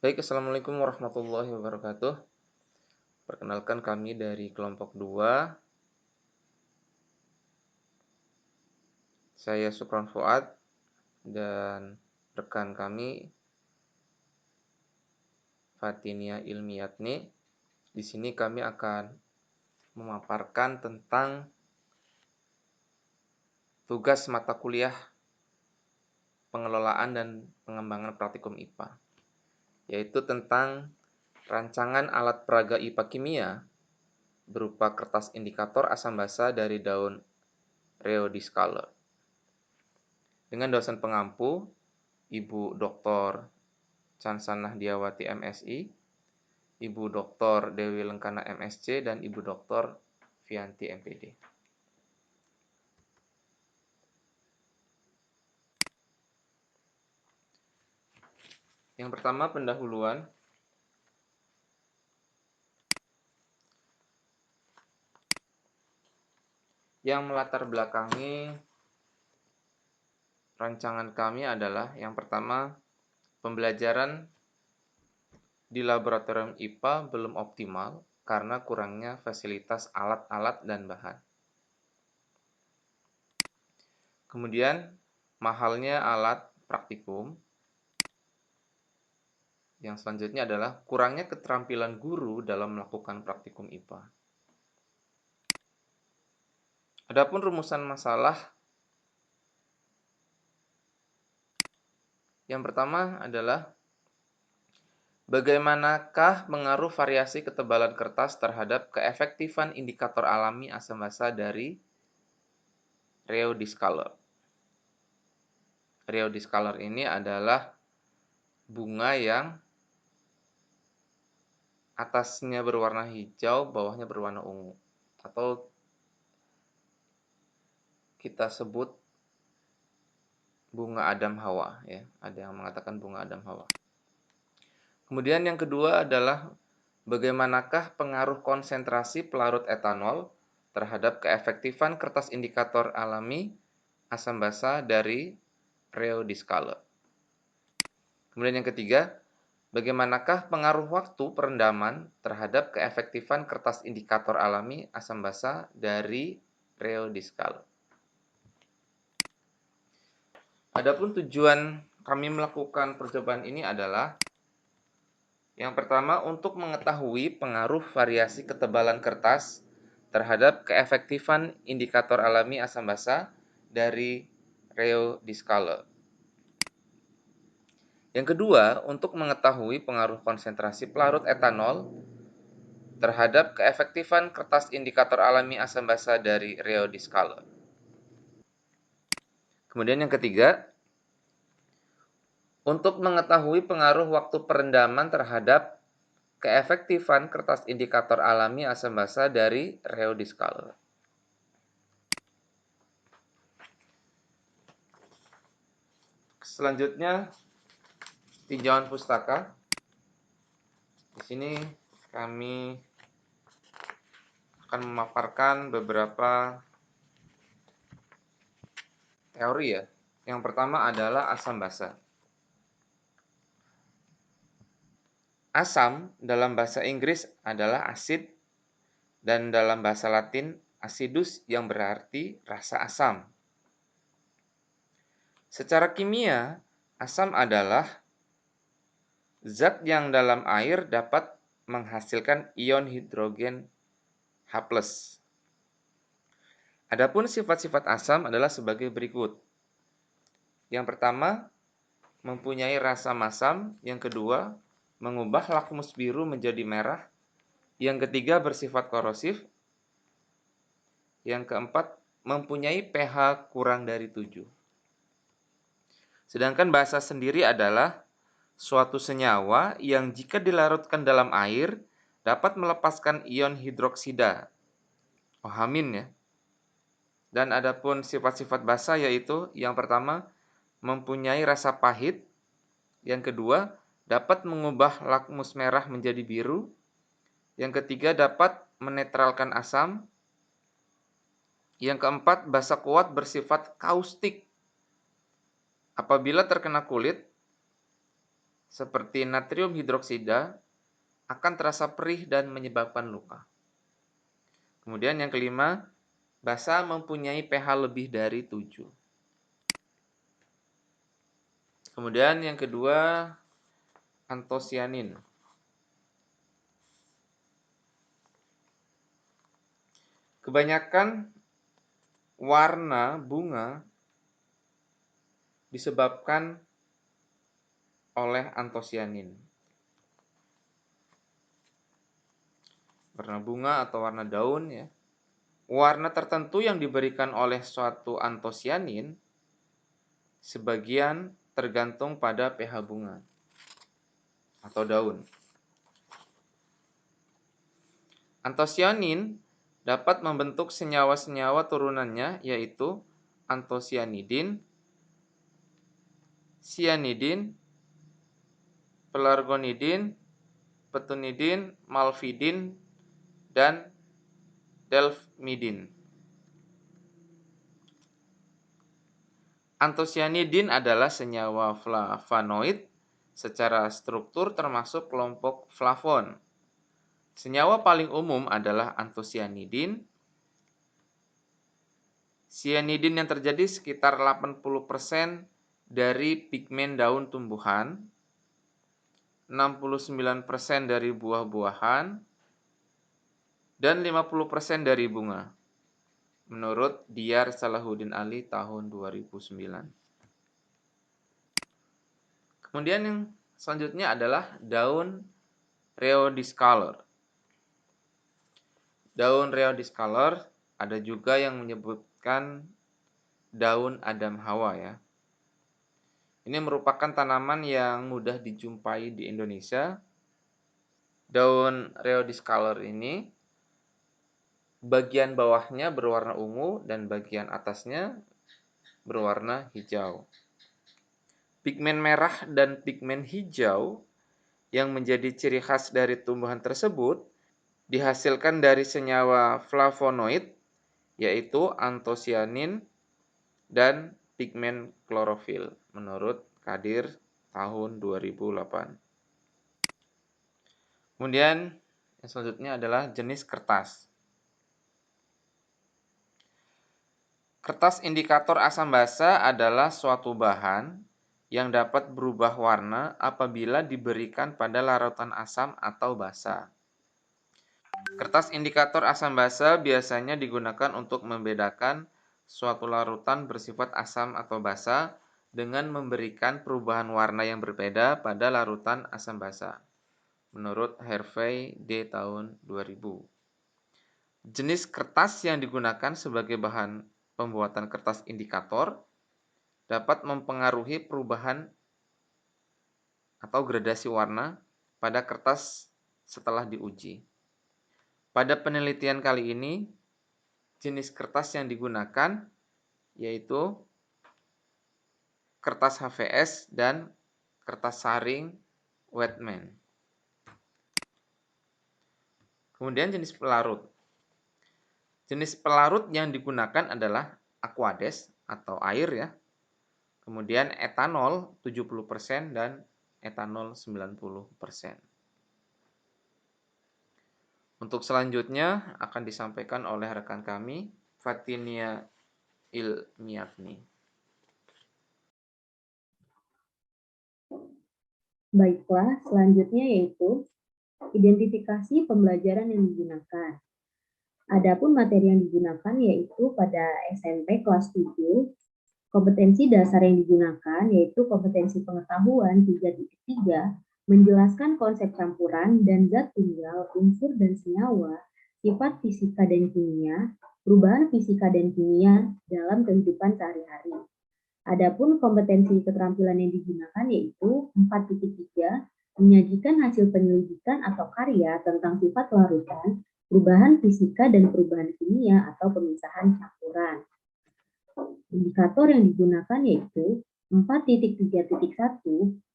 Baik, Assalamualaikum warahmatullahi wabarakatuh. Perkenalkan kami dari kelompok 2. Saya Supran Fuad dan rekan kami Fatinia Ilmiatni. Di sini kami akan memaparkan tentang tugas mata kuliah pengelolaan dan pengembangan praktikum IPA, yaitu tentang rancangan alat peraga IPA kimia berupa kertas indikator asam basa dari daun Rheodiscale. Dengan dosen pengampu, Ibu Dr. Chansanah Diawati MSI, Ibu Dr. Dewi Lengkana MSc, dan Ibu Dr. Vianti MPD. Yang pertama, pendahuluan. Yang melatar belakangi rancangan kami adalah yang pertama, pembelajaran di laboratorium IPA belum optimal karena kurangnya fasilitas alat-alat dan bahan. Kemudian, mahalnya alat praktikum. Yang selanjutnya adalah kurangnya keterampilan guru dalam melakukan praktikum IPA. Adapun rumusan masalah, yang pertama adalah bagaimanakah pengaruh variasi ketebalan kertas terhadap keefektifan indikator alami asam basa dari Rheodiscale. Rheodiscale ini adalah bunga yang atasnya berwarna hijau, bawahnya berwarna ungu, atau kita sebut bunga Adam Hawa, ya. Ada yang mengatakan bunga Adam Hawa. Kemudian yang kedua adalah bagaimanakah pengaruh konsentrasi pelarut etanol terhadap keefektifan kertas indikator alami asam basa dari Rheodiscale. Kemudian yang ketiga, bagaimanakah pengaruh waktu perendaman terhadap keefektifan kertas indikator alami asam basa dari Rheodiscale. Adapun tujuan kami melakukan percobaan ini adalah yang pertama, untuk mengetahui pengaruh variasi ketebalan kertas terhadap keefektifan indikator alami asam basa dari Rheodiscale. Yang kedua, untuk mengetahui pengaruh konsentrasi pelarut etanol terhadap keefektifan kertas indikator alami asam basa dari Rheodiscale. Kemudian yang ketiga, untuk mengetahui pengaruh waktu perendaman terhadap keefektifan kertas indikator alami asam basa dari Rheodiscale. Selanjutnya, tinjauan pustaka. Di sini kami akan memaparkan beberapa teori, ya. Yang pertama adalah asam basa. Asam dalam bahasa Inggris adalah asid dan dalam bahasa Latin acidus yang berarti rasa asam. Secara kimia, asam adalah zat yang dalam air dapat menghasilkan ion hidrogen H+. Adapun sifat-sifat asam adalah sebagai berikut. Yang pertama, mempunyai rasa masam. Yang kedua, mengubah lakmus biru menjadi merah. Yang ketiga, bersifat korosif. Yang keempat, mempunyai pH kurang dari 7. Sedangkan basa sendiri adalah suatu senyawa yang jika dilarutkan dalam air dapat melepaskan ion hidroksida, OH-, ya. Dan adapun sifat-sifat basa yaitu yang pertama, mempunyai rasa pahit. Yang kedua, dapat mengubah lakmus merah menjadi biru. Yang ketiga, dapat menetralkan asam. Yang keempat, basa kuat bersifat kaustik. Apabila terkena kulit, seperti natrium hidroksida akan terasa perih dan menyebabkan luka. Kemudian yang kelima, basa mempunyai pH lebih dari 7. Kemudian yang kedua, antosianin. Kebanyakan warna bunga disebabkan oleh antosianin. Warna bunga atau warna daun ya. Warna tertentu yang diberikan oleh suatu antosianin sebagian tergantung pada pH bunga atau daun. Antosianin dapat membentuk senyawa-senyawa turunannya yaitu antosianidin, sianidin, pelargonidin, petunidin, malvidin, dan delfmidin. Antosianidin adalah senyawa flavonoid secara struktur termasuk kelompok flavon. Senyawa paling umum adalah antosianidin. Sianidin yang terjadi sekitar 80% dari pigmen daun tumbuhan, 69% dari buah-buahan, dan 50% dari bunga. Menurut Diyar Salahuddin Ali tahun 2009. Kemudian yang selanjutnya adalah daun Rheodiscolor. Daun Rheodiscolor ada juga yang menyebutkan daun Adam Hawa ya. Ini merupakan tanaman yang mudah dijumpai di Indonesia. Daun Rheodiscolor ini bagian bawahnya berwarna ungu dan bagian atasnya berwarna hijau. Pigmen merah dan pigmen hijau yang menjadi ciri khas dari tumbuhan tersebut dihasilkan dari senyawa flavonoid yaitu antosianin dan pigmen klorofil menurut Kadir tahun 2008. Kemudian yang selanjutnya adalah jenis kertas. Kertas indikator asam basa adalah suatu bahan yang dapat berubah warna apabila diberikan pada larutan asam atau basa. Kertas indikator asam basa biasanya digunakan untuk membedakan suatu larutan bersifat asam atau basa dengan memberikan perubahan warna yang berbeda pada larutan asam basa. Menurut Hervey D. tahun 2000. Jenis kertas yang digunakan sebagai bahan pembuatan kertas indikator dapat mempengaruhi perubahan atau gradasi warna pada kertas setelah diuji. Pada penelitian kali ini, jenis kertas yang digunakan yaitu kertas HVS dan kertas saring Wetman. Kemudian jenis pelarut. Jenis pelarut yang digunakan adalah aqueous atau air ya. Kemudian etanol 70% dan etanol 90%. Untuk selanjutnya akan disampaikan oleh rekan kami, Fatinia Ilmiafni. Baiklah, selanjutnya yaitu identifikasi pembelajaran yang digunakan. Adapun materi yang digunakan yaitu pada SMP kelas 7, kompetensi dasar yang digunakan yaitu kompetensi pengetahuan 3.3, menjelaskan konsep campuran dan zat tunggal, unsur dan senyawa, sifat fisika dan kimia, perubahan fisika dan kimia dalam kehidupan sehari-hari. Adapun kompetensi keterampilan yang digunakan yaitu 4.3, menyajikan hasil penyelidikan atau karya tentang sifat larutan, perubahan fisika dan perubahan kimia atau pemisahan campuran. Indikator yang digunakan yaitu 4.3.1,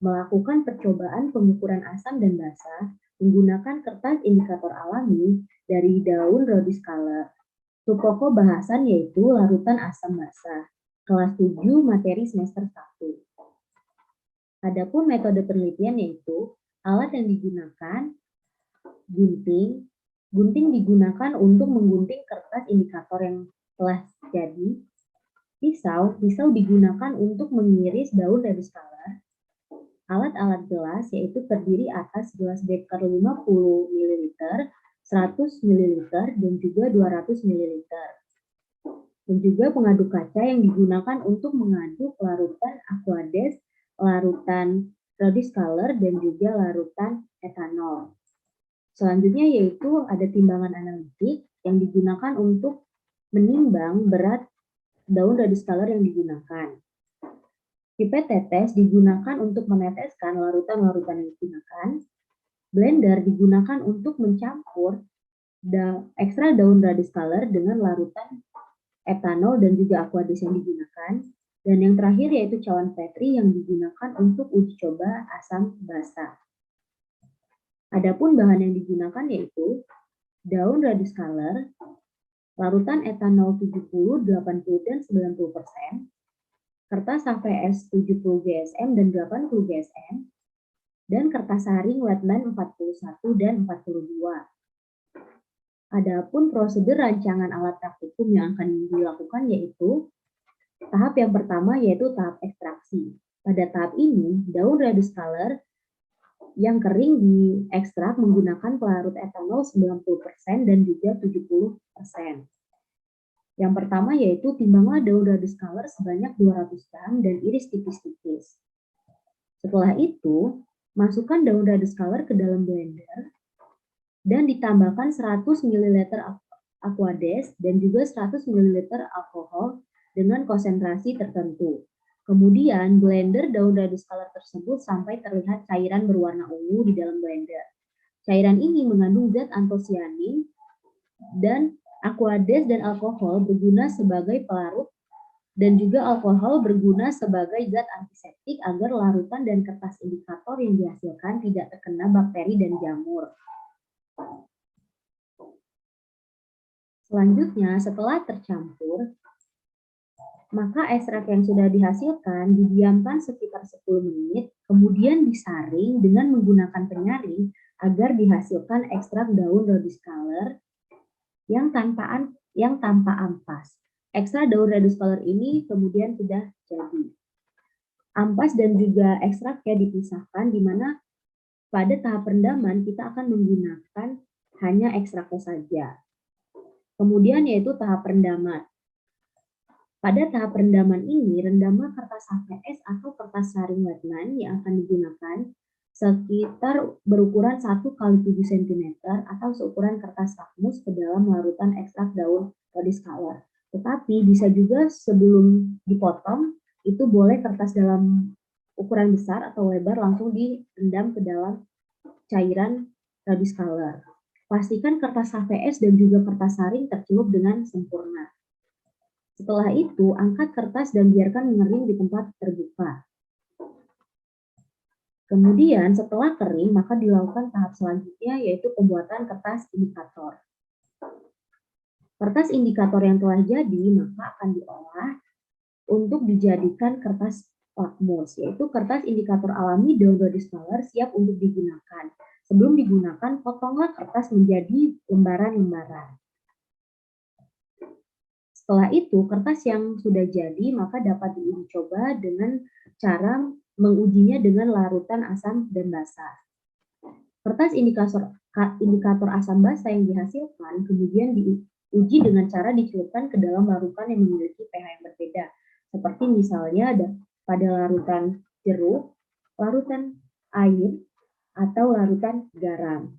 melakukan percobaan pengukuran asam dan basa menggunakan kertas indikator alami dari daun Rheodiscolor. Subpokok bahasan yaitu larutan asam basa. Kelas 7 materi semester 1. Adapun metode penelitian yaitu alat yang digunakan gunting. Gunting digunakan untuk menggunting kertas indikator yang telah jadi. Pisau digunakan untuk mengiris daun radius color. Alat-alat gelas yaitu terdiri atas gelas beker 50 ml, 100 ml, dan juga 200 ml. Dan juga pengaduk kaca yang digunakan untuk mengaduk larutan aqueous, larutan radius color, dan juga larutan etanol. Selanjutnya yaitu ada timbangan analitik yang digunakan untuk menimbang berat daun radius color yang digunakan. Pipet tetes digunakan untuk meneteskan larutan-larutan yang digunakan. Blender digunakan untuk mencampur ekstrak daun radius color dengan larutan etanol dan juga aqueous yang digunakan. Dan yang terakhir yaitu cawan Petri yang digunakan untuk uji coba asam basa. Adapun bahan yang digunakan yaitu daun radius color, larutan etanol 70, 80, dan 90%, kertas HVS 70 GSM dan 80 GSM, dan kertas saring Wetland 41 dan 42. Adapun prosedur rancangan alat praktikum yang akan dilakukan yaitu tahap yang pertama yaitu tahap ekstraksi. Pada tahap ini, daun radius color yang kering diekstrak menggunakan pelarut etanol 90% dan juga 70%. Yang pertama yaitu timbanglah daun radius color sebanyak 200 gram dan iris tipis-tipis. Setelah itu, masukkan daun radius color ke dalam blender dan ditambahkan 100 ml aqueous dan juga 100 ml alkohol dengan konsentrasi tertentu. Kemudian blender daun radius color tersebut sampai terlihat cairan berwarna ungu di dalam blender. Cairan ini mengandung zat antosianin dan aqueous dan alkohol berguna sebagai pelarut dan juga alkohol berguna sebagai zat antiseptik agar larutan dan kertas indikator yang dihasilkan tidak terkena bakteri dan jamur. Selanjutnya, setelah tercampur, maka ekstrak yang sudah dihasilkan didiamkan sekitar 10 menit, kemudian disaring dengan menggunakan penyaring agar dihasilkan ekstrak daun radius color yang tanpa ampas. Ekstrak daun radius color ini kemudian sudah jadi. Ampas dan juga ekstraknya dipisahkan, di mana pada tahap rendaman kita akan menggunakan hanya ekstraknya saja. Kemudian yaitu tahap rendaman. Pada tahap rendaman ini, rendaman kertas HVS atau kertas saring Wetland yang akan digunakan sekitar berukuran 1 x 7 cm atau seukuran kertas lakmus ke dalam larutan ekstrak daun radius color. Tetapi bisa juga sebelum dipotong, itu boleh kertas dalam ukuran besar atau lebar langsung direndam ke dalam cairan radius color. Pastikan kertas HVS dan juga kertas saring tercelup dengan sempurna. Setelah itu, angkat kertas dan biarkan mengering di tempat terbuka. Kemudian setelah kering, maka dilakukan tahap selanjutnya yaitu pembuatan kertas indikator. Kertas indikator yang telah jadi maka akan diolah untuk dijadikan kertas lakmus, yaitu kertas indikator alami daun radius color siap untuk digunakan. Sebelum digunakan, potonglah kertas menjadi lembaran-lembaran. Setelah itu, kertas yang sudah jadi maka dapat diuji coba dengan cara mengujinya dengan larutan asam dan basa. Kertas indikator asam basa yang dihasilkan kemudian diuji dengan cara dicelupkan ke dalam larutan yang memiliki pH yang berbeda. Seperti misalnya ada pada larutan jeruk, larutan air, atau larutan garam.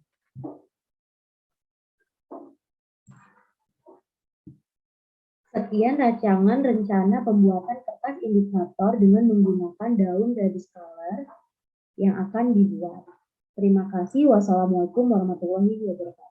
Sekian rancangan rencana pembuatan kertas indikator dengan menggunakan daun radius color yang akan dibuat. Terima kasih. Wassalamualaikum warahmatullahi wabarakatuh.